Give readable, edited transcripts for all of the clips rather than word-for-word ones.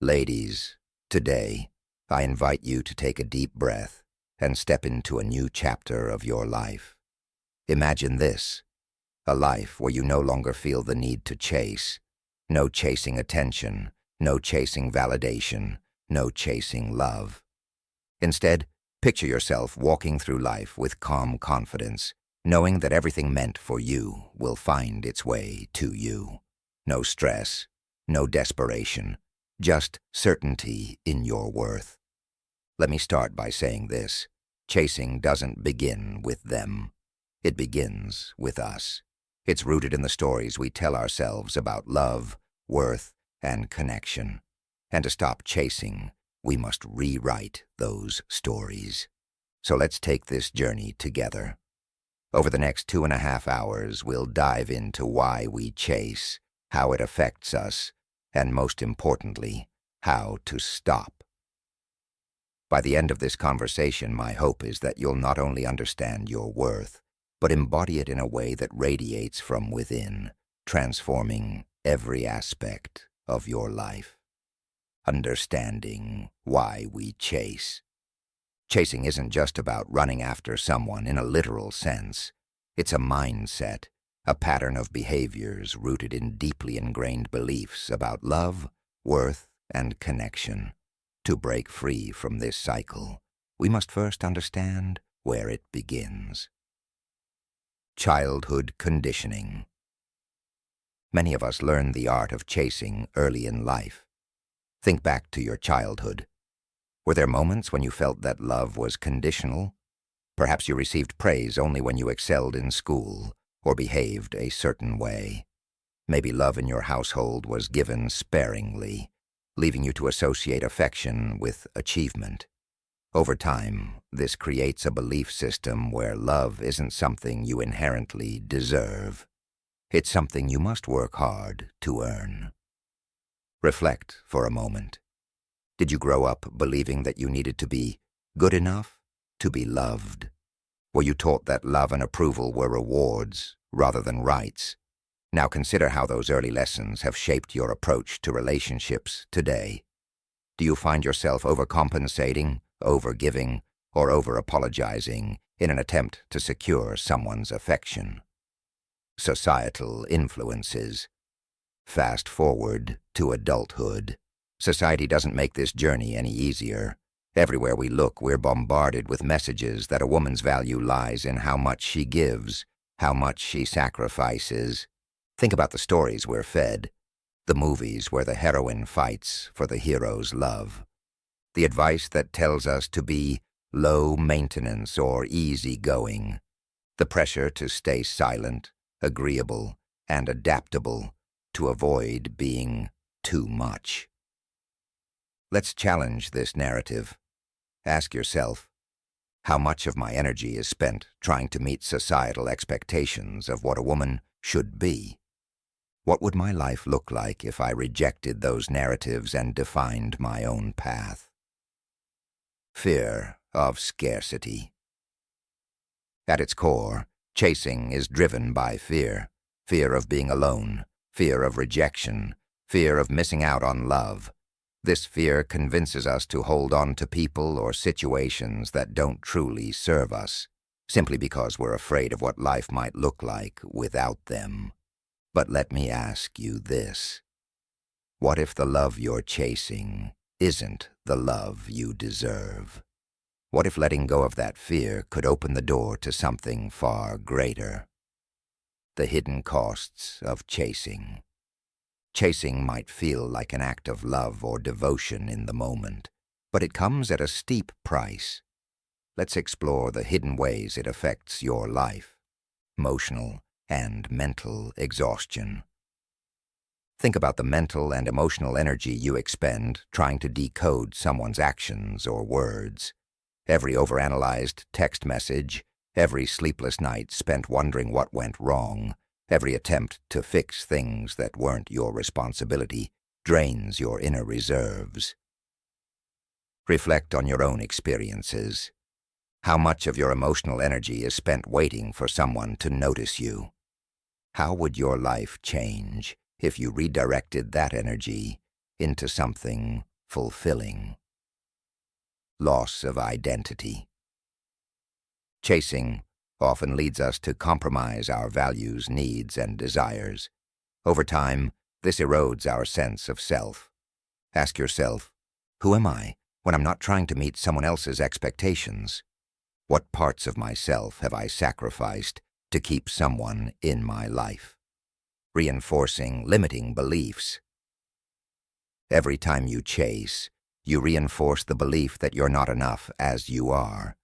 Ladies, today, I invite you to take a deep breath and step into a new chapter of your life. Imagine this, a life where you no longer feel the need to chase. No chasing attention, no chasing validation, no chasing love. Instead, picture yourself walking through life with calm confidence, knowing that everything meant for you will find its way to you. No stress, no desperation, just certainty in your worth. Let me start by saying this. Chasing doesn't begin with them. It begins with us. It's rooted in the stories we tell ourselves about love, worth, and connection. And to stop chasing, we must rewrite those stories. So let's take this journey together. Over the next 2.5 hours, we'll dive into why we chase, how it affects us, and most importantly, how to stop. By the end of this conversation, my hope is that you'll not only understand your worth, but embody it in a way that radiates from within, transforming every aspect of your life. Understanding why we chase. Chasing isn't just about running after someone in a literal sense. It's a mindset, a pattern of behaviors rooted in deeply ingrained beliefs about love, worth, and connection. To break free from this cycle, we must first understand where it begins. Childhood conditioning. Many of us learn the art of chasing early in life. Think back to your childhood. Were there moments when you felt that love was conditional? Perhaps you received praise only when you excelled in school or behaved a certain way. Maybe love in your household was given sparingly, leaving you to associate affection with achievement. Over time, this creates a belief system where love isn't something you inherently deserve. It's something you must work hard to earn. Reflect for a moment. Did you grow up believing that you needed to be good enough to be loved? Were you taught that love and approval were rewards rather than rights? Now consider how those early lessons have shaped your approach to relationships today. Do you find yourself overcompensating, overgiving, or over-apologizing in an attempt to secure someone's affection? Societal influences. Fast forward to adulthood. Society doesn't make this journey any easier. Everywhere we look, we're bombarded with messages that a woman's value lies in how much she gives, how much she sacrifices. Think about the stories we're fed, the movies where the heroine fights for the hero's love, the advice that tells us to be low maintenance or easygoing, the pressure to stay silent, agreeable, and adaptable to avoid being too much. Let's challenge this narrative. Ask yourself, how much of my energy is spent trying to meet societal expectations of what a woman should be? What would my life look like if I rejected those narratives and defined my own path? Fear of scarcity. At its core, chasing is driven by fear. Fear of being alone, fear of rejection, fear of missing out on love. This fear convinces us to hold on to people or situations that don't truly serve us, simply because we're afraid of what life might look like without them. But let me ask you this. What if the love you're chasing isn't the love you deserve? What if letting go of that fear could open the door to something far greater? The hidden costs of chasing. Chasing might feel like an act of love or devotion in the moment, but it comes at a steep price. Let's explore the hidden ways it affects your life. Emotional and mental exhaustion. Think about the mental and emotional energy you expend trying to decode someone's actions or words. Every overanalyzed text message, every sleepless night spent wondering what went wrong, every attempt to fix things that weren't your responsibility drains your inner reserves. Reflect on your own experiences. How much of your emotional energy is spent waiting for someone to notice you? How would your life change if you redirected that energy into something fulfilling. Loss of identity. Chasing often leads us to compromise our values, needs, and desires. Over time, this erodes our sense of self. Ask yourself, who am I when I'm not trying to meet someone else's expectations? What parts of myself have I sacrificed to keep someone in my life? Reinforcing limiting beliefs. Every time you chase, you reinforce the belief that you're not enough as you are.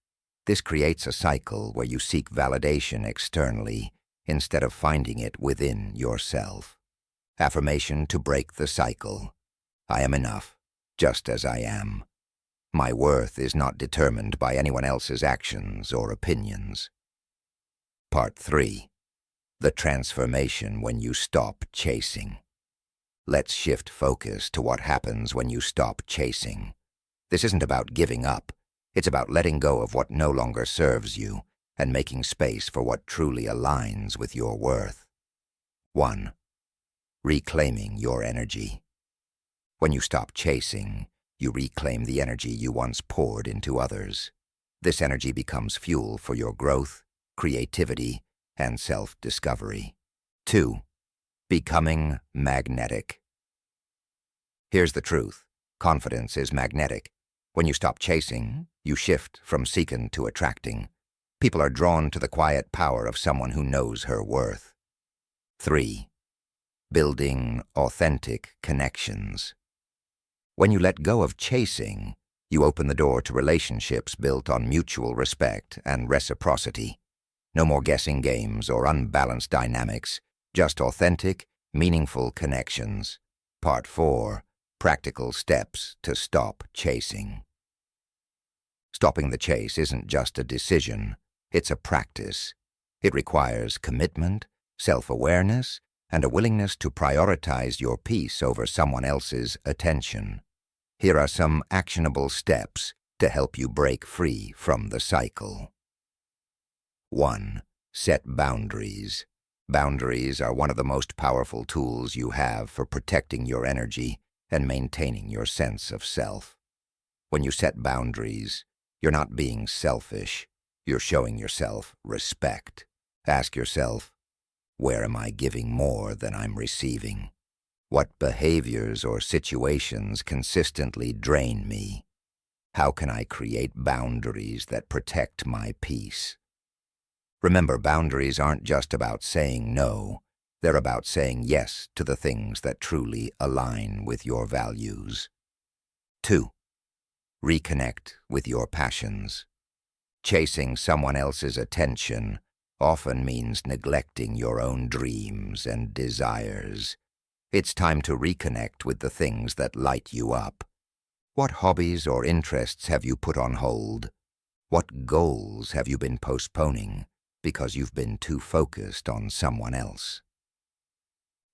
This creates a cycle where you seek validation externally instead of finding it within yourself. Affirmation to break the cycle. I am enough, just as I am. My worth is not determined by anyone else's actions or opinions. Part 3. The transformation when you stop chasing. Let's shift focus to what happens when you stop chasing. This isn't about giving up. It's about letting go of what no longer serves you and making space for what truly aligns with your worth. 1. Reclaiming your energy. When you stop chasing, you reclaim the energy you once poured into others. This energy becomes fuel for your growth, creativity, and self-discovery. 2. Becoming magnetic. Here's the truth. Confidence is magnetic. When you stop chasing, you shift from seeking to attracting. People are drawn to the quiet power of someone who knows her worth. 3. Building authentic connections. When you let go of chasing, you open the door to relationships built on mutual respect and reciprocity. No more guessing games or unbalanced dynamics, just authentic, meaningful connections. Part 4. Practical steps to stop chasing. Stopping the chase isn't just a decision, it's a practice. It requires commitment, self-awareness, and a willingness to prioritize your peace over someone else's attention. Here are some actionable steps to help you break free from the cycle. 1. Set boundaries. Boundaries are one of the most powerful tools you have for protecting your energy and maintaining your sense of self. When you set boundaries, you're not being selfish. You're showing yourself respect. Ask yourself, where am I giving more than I'm receiving? What behaviors or situations consistently drain me? How can I create boundaries that protect my peace? Remember, boundaries aren't just about saying no. They're about saying yes to the things that truly align with your values. 2. Reconnect with your passions. Chasing someone else's attention often means neglecting your own dreams and desires. It's time to reconnect with the things that light you up. What hobbies or interests have you put on hold? What goals have you been postponing because you've been too focused on someone else?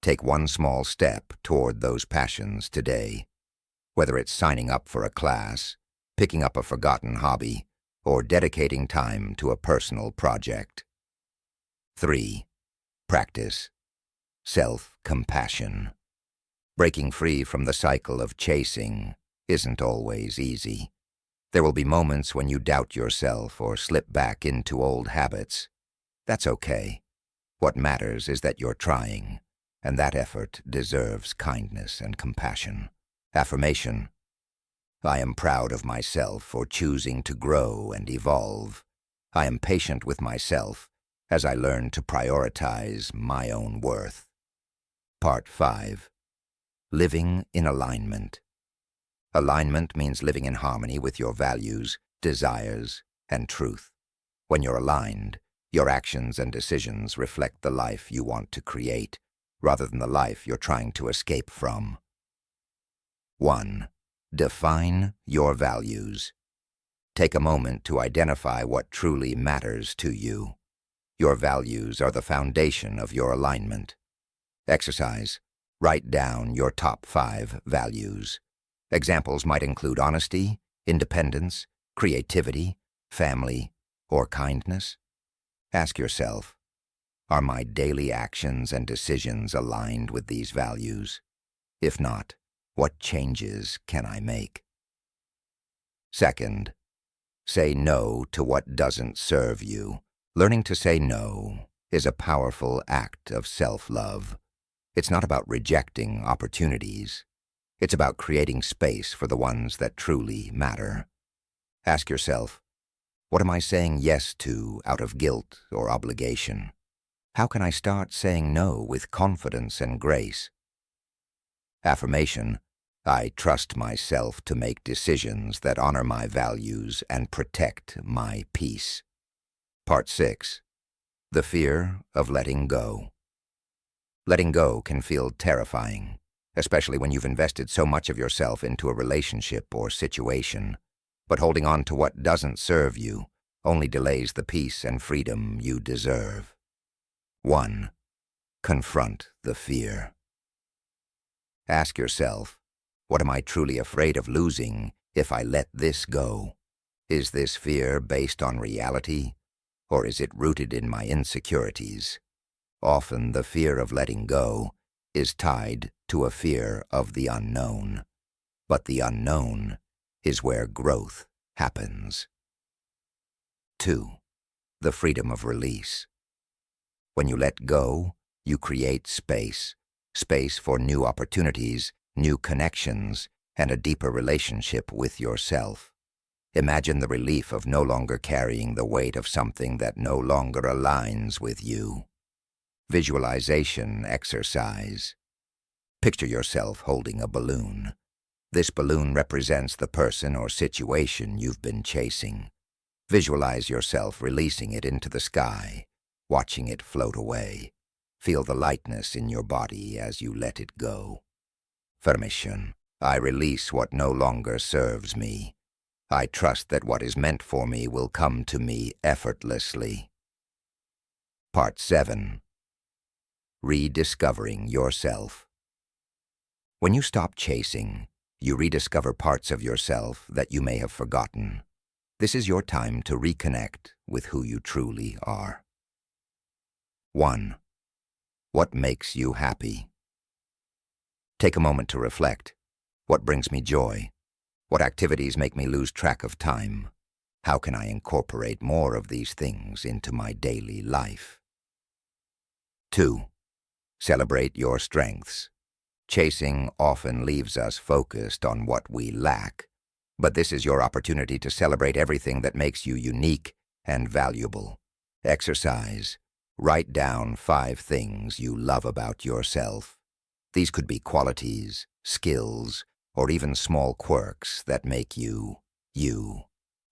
Take one small step toward those passions today. Whether it's signing up for a class, picking up a forgotten hobby, or dedicating time to a personal project. 3. Practice self-compassion. Breaking free from the cycle of chasing isn't always easy. There will be moments when you doubt yourself or slip back into old habits. That's okay. What matters is that you're trying, and that effort deserves kindness and compassion. Affirmation. I am proud of myself for choosing to grow and evolve. I am patient with myself as I learn to prioritize my own worth. Part 5. Living in alignment. Alignment means living in harmony with your values, desires, and truth. When you're aligned, your actions and decisions reflect the life you want to create, rather than the life you're trying to escape from. 1. Define your values. Take a moment to identify what truly matters to you. Your values are the foundation of your alignment. Exercise. Write down your top 5 values. Examples might include honesty, independence, creativity, family, or kindness. Ask yourself, are my daily actions and decisions aligned with these values? If not, What changes can I make? Second, say no to what doesn't serve you. Learning to say no is a powerful act of self-love. It's not about rejecting opportunities. It's about creating space for the ones that truly matter. Ask yourself, what am I saying yes to out of guilt or obligation? How can I start saying no with confidence and grace? Affirmation, I trust myself to make decisions that honor my values and protect my peace. Part 6. The fear of letting go. Letting go can feel terrifying, especially when you've invested so much of yourself into a relationship or situation. But holding on to what doesn't serve you only delays the peace and freedom you deserve. 1. Confront the fear. Ask yourself, what am I truly afraid of losing if I let this go? Is this fear based on reality, or is it rooted in my insecurities? Often the fear of letting go is tied to a fear of the unknown, but the unknown is where growth happens. 2. The freedom of release. When you let go, you create space for new opportunities, new connections, and a deeper relationship with yourself. Imagine the relief of no longer carrying the weight of something that no longer aligns with you. Visualization exercise. Picture yourself holding a balloon. This balloon represents the person or situation you've been chasing. Visualize yourself releasing it into the sky, watching it float away. Feel the lightness in your body as you let it go. Affirmation, I release what no longer serves me. I trust that what is meant for me will come to me effortlessly. Part 7. Rediscovering yourself. When you stop chasing, you rediscover parts of yourself that you may have forgotten. This is your time to reconnect with who you truly are. 1. What makes you happy? Take a moment to reflect. What brings me joy? What activities make me lose track of time? How can I incorporate more of these things into my daily life? 2. Celebrate your strengths. Chasing often leaves us focused on what we lack, but this is your opportunity to celebrate everything that makes you unique and valuable. Exercise. Write down 5 things you love about yourself. These could be qualities, skills, or even small quirks that make you, you.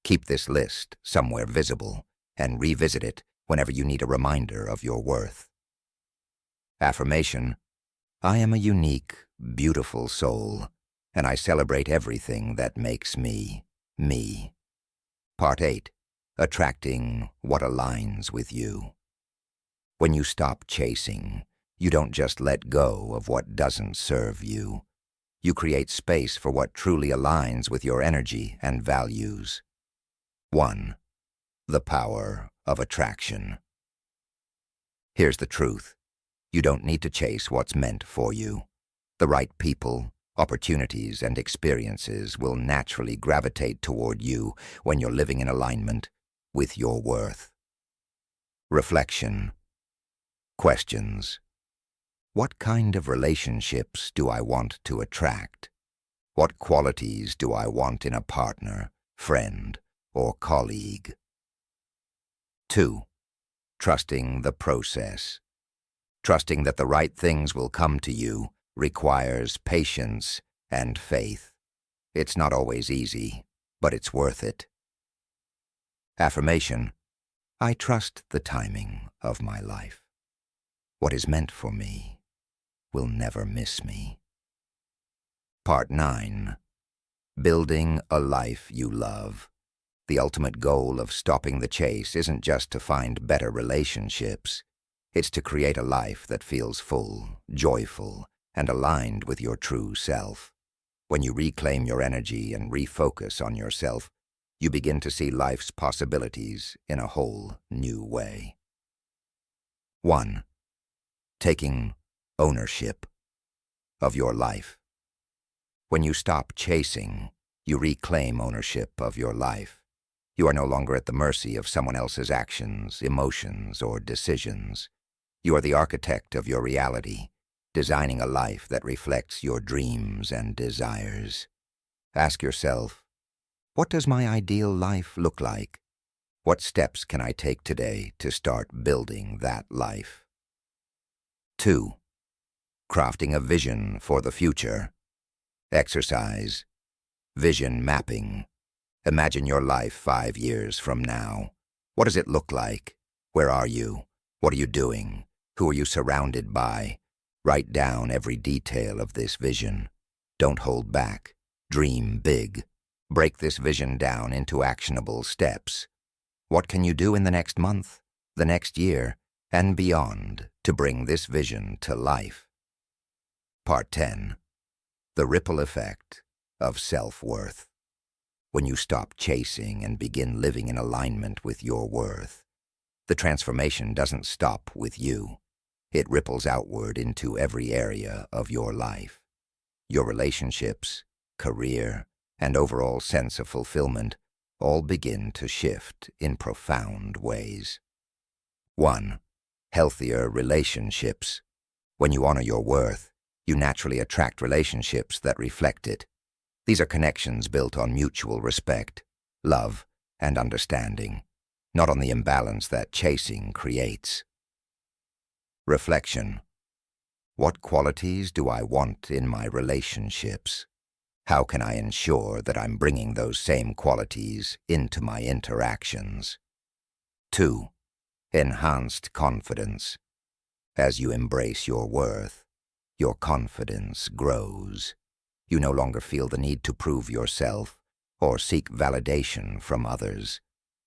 Keep this list somewhere visible and revisit it whenever you need a reminder of your worth. Affirmation, I am a unique, beautiful soul, and I celebrate everything that makes me, me. Part 8. Attracting what aligns with you. When you stop chasing, you don't just let go of what doesn't serve you. You create space for what truly aligns with your energy and values. 1. The power of attraction. Here's the truth. You don't need to chase what's meant for you. The right people, opportunities, and experiences will naturally gravitate toward you when you're living in alignment with your worth. Reflection. Questions. What kind of relationships do I want to attract? What qualities do I want in a partner, friend, or colleague? 2. Trusting the process. Trusting that the right things will come to you requires patience and faith. It's not always easy, but it's worth it. Affirmation, I trust the timing of my life. What is meant for me will never miss me. Part 9. Building a life you love. The ultimate goal of stopping the chase isn't just to find better relationships. It's to create a life that feels full, joyful, and aligned with your true self. When you reclaim your energy and refocus on yourself, you begin to see life's possibilities in a whole new way. 1. Taking ownership of your life. When you stop chasing, you reclaim ownership of your life. You are no longer at the mercy of someone else's actions, emotions, or decisions. You are the architect of your reality, designing a life that reflects your dreams and desires. Ask yourself, what does my ideal life look like? What steps can I take today to start building that life? 2. Crafting a vision for the future. Exercise. Vision mapping. Imagine your life 5 years from now. What does it look like? Where are you? What are you doing? Who are you surrounded by? Write down every detail of this vision. Don't hold back. Dream big. Break this vision down into actionable steps. What can you do in the next month, the next year, and beyond to bring this vision to life? Part 10. The ripple effect of self-worth. When you stop chasing and begin living in alignment with your worth, the transformation doesn't stop with you. It ripples outward into every area of your life. Your relationships, career, and overall sense of fulfillment all begin to shift in profound ways. 1. Healthier relationships. When you honor your worth, you naturally attract relationships that reflect it. These are connections built on mutual respect, love, and understanding, not on the imbalance that chasing creates. Reflection. What qualities do I want in my relationships? How can I ensure that I'm bringing those same qualities into my interactions? 2. Enhanced confidence. As you embrace your worth, your confidence grows. You no longer feel the need to prove yourself or seek validation from others.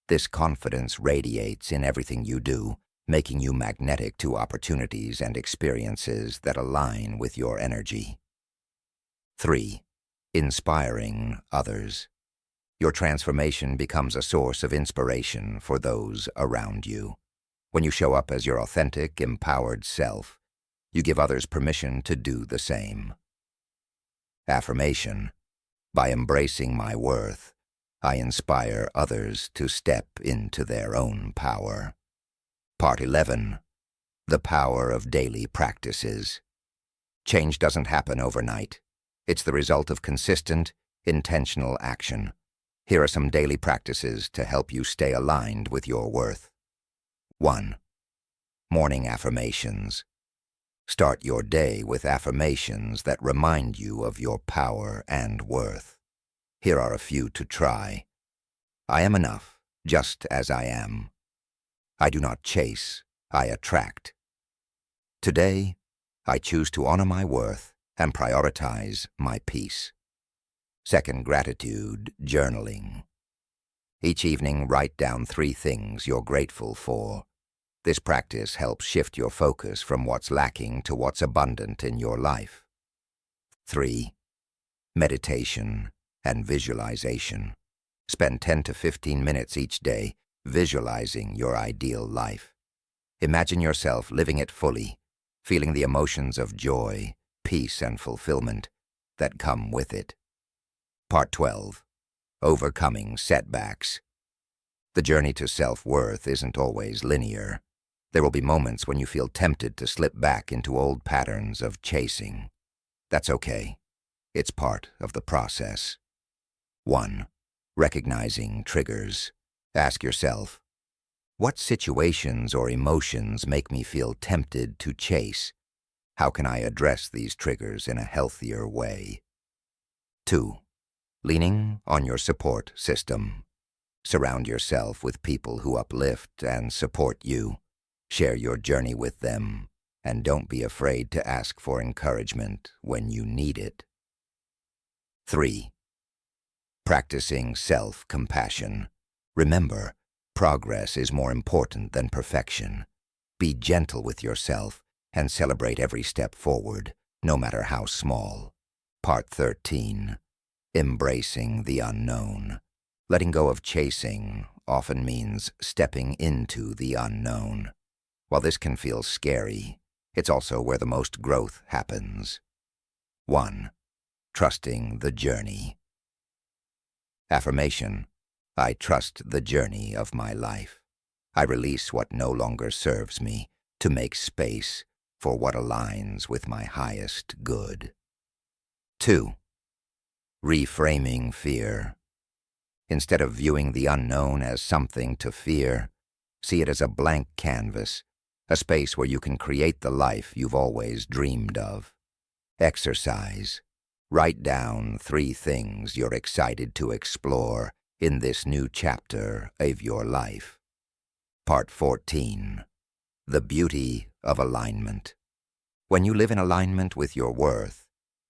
This confidence radiates in everything you do, making you magnetic to opportunities and experiences that align with your energy. 3. Inspiring others. Your transformation becomes a source of inspiration for those around you. When you show up as your authentic, empowered self, you give others permission to do the same. Affirmation. By embracing my worth, I inspire others to step into their own power. Part 11. The power of daily practices. Change doesn't happen overnight. It's the result of consistent, intentional action. Here are some daily practices to help you stay aligned with your worth. 1. Morning affirmations. Start your day with affirmations that remind you of your power and worth. Here are a few to try. I am enough, just as I am. I do not chase, I attract. Today, I choose to honor my worth and prioritize my peace. 2. Gratitude journaling. Each evening, write down 3 things you're grateful for. This practice helps shift your focus from what's lacking to what's abundant in your life. 3. Meditation and visualization. Spend 10 to 15 minutes each day visualizing your ideal life. Imagine yourself living it fully, feeling the emotions of joy, peace, and fulfillment that come with it. Part 12. Overcoming setbacks. The journey to self-worth isn't always linear. There will be moments when you feel tempted to slip back into old patterns of chasing. That's okay. It's part of the process. 1. Recognizing triggers. Ask yourself, what situations or emotions make me feel tempted to chase? How can I address these triggers in a healthier way? 2. Leaning on your support system. Surround yourself with people who uplift and support you. Share your journey with them, and don't be afraid to ask for encouragement when you need it. 3. Practicing self-compassion. Remember, progress is more important than perfection. Be gentle with yourself and celebrate every step forward, no matter how small. Part 13. Embracing the unknown. Letting go of chasing often means stepping into the unknown. While this can feel scary, it's also where the most growth happens. 1. trusting the journey. Affirmation: I trust the journey of my life. I release what no longer serves me to make space for what aligns with my highest good. 2. Reframing fear. Instead of viewing the unknown as something to fear, see it as a blank canvas, a space where you can create the life you've always dreamed of. Exercise. Write down 3 things you're excited to explore in this new chapter of your life. Part 14. The beauty of alignment. When you live in alignment with your worth,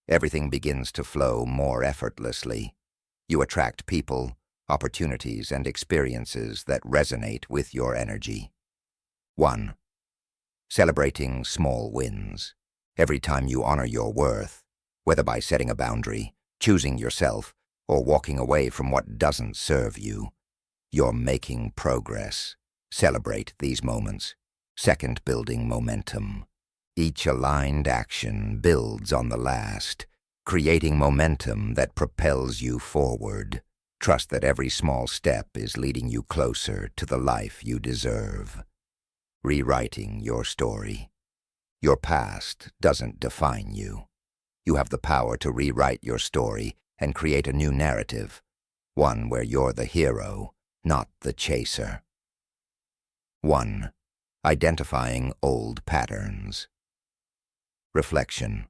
everything begins to flow more effortlessly. You attract people, opportunities, and experiences that resonate with your energy. 1. Celebrating small wins. Every time you honor your worth, whether by setting a boundary, choosing yourself, or walking away from what doesn't serve you, you're making progress. Celebrate these moments. 2. Building momentum. Each aligned action builds on the last, creating momentum that propels you forward. Trust that every small step is leading you closer to the life you deserve. Rewriting your story. Your past doesn't define you. You have the power to rewrite your story and create a new narrative, one where you're the hero, not the chaser. 1. Identifying old patterns. Reflection.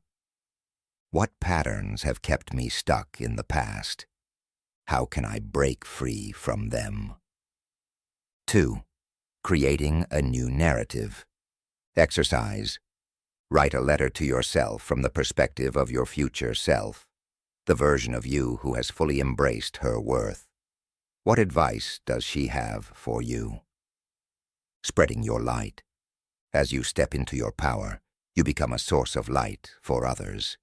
What patterns have kept me stuck in the past? How can I break free from them? 2. Creating a new narrative. Exercise. Write a letter to yourself from the perspective of your future self, the version of you who has fully embraced her worth. What advice does she have for you? Spreading your light. As you step into your power, you become a source of light for others.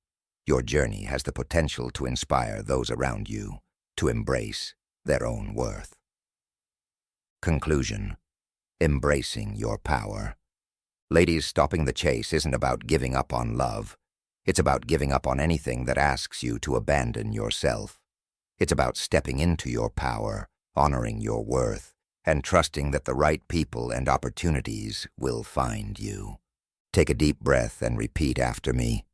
Your journey has the potential to inspire those around you to embrace their own worth. Conclusion. Embracing your power. Ladies, stopping the chase isn't about giving up on love. It's about giving up on anything that asks you to abandon yourself. It's about stepping into your power, honoring your worth, and trusting that the right people and opportunities will find you. Take a deep breath and repeat after me.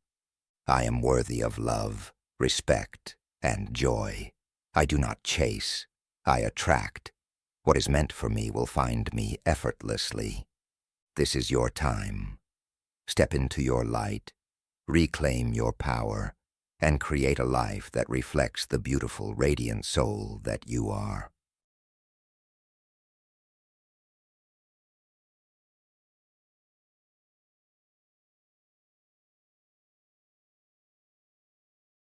I am worthy of love, respect, and joy. I do not chase, I attract. What is meant for me will find me effortlessly. This is your time. Step into your light, reclaim your power, and create a life that reflects the beautiful, radiant soul that you are.